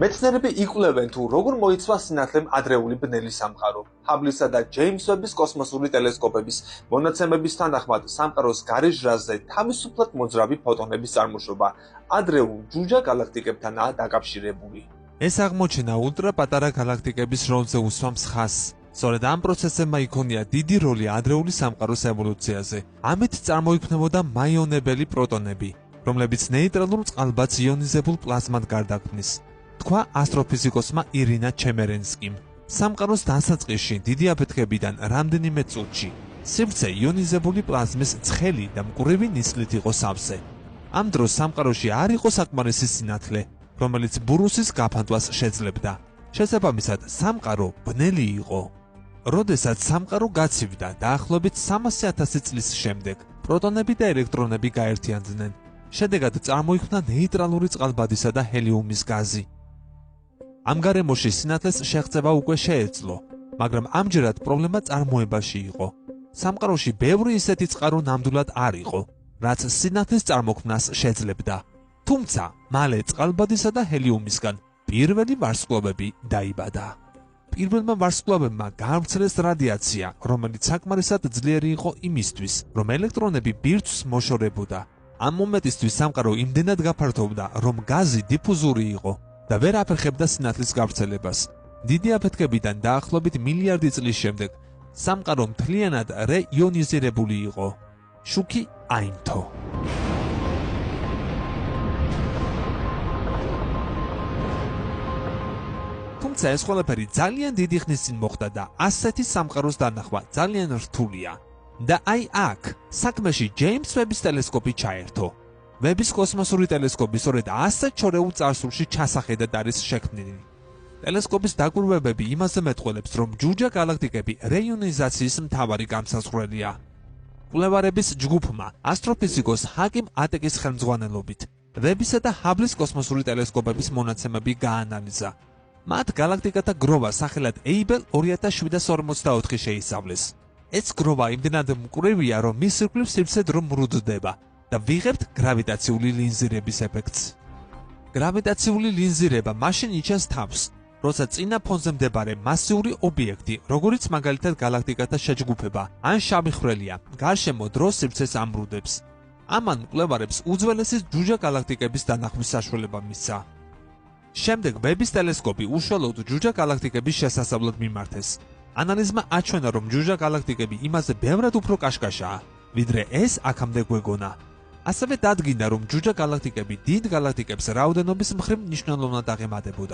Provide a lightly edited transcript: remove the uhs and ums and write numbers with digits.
მეცნიერები იკვლევენ თუ როგორ მოიცვა სინათლემ ადრეული ბნელი სამყარო. ჰაბლისა და ჯეიმს ვების კოსმოსური ტელესკოპების მონაცემების თანახმად სამყაროს გარეშრაზე თავისუფლად მოძრავი ფოტონების წარმოშობა ადრეულ ჯუჯა გალაქტიკებთანაა დაკავშირებული. ეს აღმოჩენა ულტრა პატარა გალაქტიკების როლზე უსვამს ხაზს. სწორედ ამ პროცესებმა იქონია დიდი როლი ადრეული სამყაროს ევოლუციაზე. ამით წარმოიქმნებოდა მაიონებელი პროტონები, რომლებიც ნეიტრალურ წყალბადს იონიზებულ პლაზმად გარდაქმნის. თქვა ასტროფიზიკოსმა ირინა ჩემერენსკიმ. სამყაროს დასაწყისში დიდი აფეთქებიდან რამდენიმე წუთში სივრცე იონიზებული პლაზმის ცხელი და მკვრივი ნისლით იყო სავსე. ამ დროს სამყაროში არ იყო საკმარისი სინათლე, რომელიც ბურუსის გაფანტვას შეძლებდა. შესაბამისად, სამყარო ბნელი იყო. როდესაც სამყარო გაცივდა დაახლოებით 300,000 წლის შემდეგ, პროტონები და ელექტრონები გაერთიანდნენ. შედეგად წარმოიქმნა ნეიტრალური წყალბადისა და ჰელიუმის გაზი. ამ გარემოში სინათლეს შეღწევა უკვე შეეძლო, მაგრამ ამჯერად პრობლემა წარმოებაში იყო. სამყაროში ბევრი ისეთი წყარო ნამდვილად არ იყო, რაც სინათლის წარმოქმნას შეძლებდა. თუმცა, მალე წყალბადისა და ჰელიუმისგან პირველი ვარსკვლავები დაიბადა. პირველმა ვარსკვლავებმა გაავრცელეს რადიაცია, რომელიც საკმარისად ძლიერი იყო იმისთვის, რომ ელექტრონები ბირთვს მოშორებოდა. ამ მომენტისთვის სამყარო იმდენად გაფართოვდა, რომ გაზი დიფუზური იყო და ვერ აფერხებდა სინათლის გავრცელებას. დიდი აფეთქებიდან დაახლოებით მილიარდი წლის შემდეგ სამყარო მთლიანად რეიონიზირებული იყო. შუქი აიმთო. თუმცა ეს ყველაფერი ძალიან დიდი ხნის წინ მოხდა და ასეთი სამყაროს დანახვა ძალიან რთულია. და აი აქ საქმეში ჯეიმს ვების ტელესკოპი ჩაერთო. ვების კოსმოსური ტელესკოპი სწორედ ასეთ შორეულ წარსულში ჩასახედად არის შექმნილი. ტელესკოპის დაკვირვებები იმაზე მეტყველებს, რომ ჯუჯა გალაქტიკები რეიონიზაციის მთავარი გამსაზღვრელია. კვლევარების ჯგუფმა ასტროფიზიკოს ჰაკიმ ატეკის ხელმძღვანელობით ვებისა და ჰაბლის კოსმოსური ტელესკოპების მონაცემები გაანალიზა. მათ გალაქტიკათა გროვა სახელად ეიბელ 2744 შეისწავლეს. ეს გროვა იმდენად მკვრივია, რომ მის ირგვლივ სივრცე დრო მრუდდება და ვიღებთ გრავიტაციული ლინზირების ეფექტს. გრავიტაციული ლინზირება მაშინ იჩენს თავს, როცა წინა ფონზე მდებარე მასიური ობიექტი, როგორიც მაგალითად გალაქტიკათა შეჯგუფება, ან შავი ხვრელია, გარშემო დროს სივრცეს ამრუდებს. ამან მკვლევარებს უძველესი ჯუჯა გალაქტიკების დანახვის საშუალება მისცა. შემდეგ ვების ტელესკოპი უშუალოდ ჯუჯა გალაქტიკების შესასწავლად მიმართეს. ანალიზმა აჩვენა, რომ ჯუჯა გალაქტიკები იმაზე ბევრად უფრო კაშკაშაა, ვიდრე ეს აქამდე გვეგონა. ასევე დადგინდა, რომ ჯუჯა გალაქტიკები დიდ გალაქტიკებს რაოდენობის მხრივ მნიშვნელოვნად აღემატებოდა.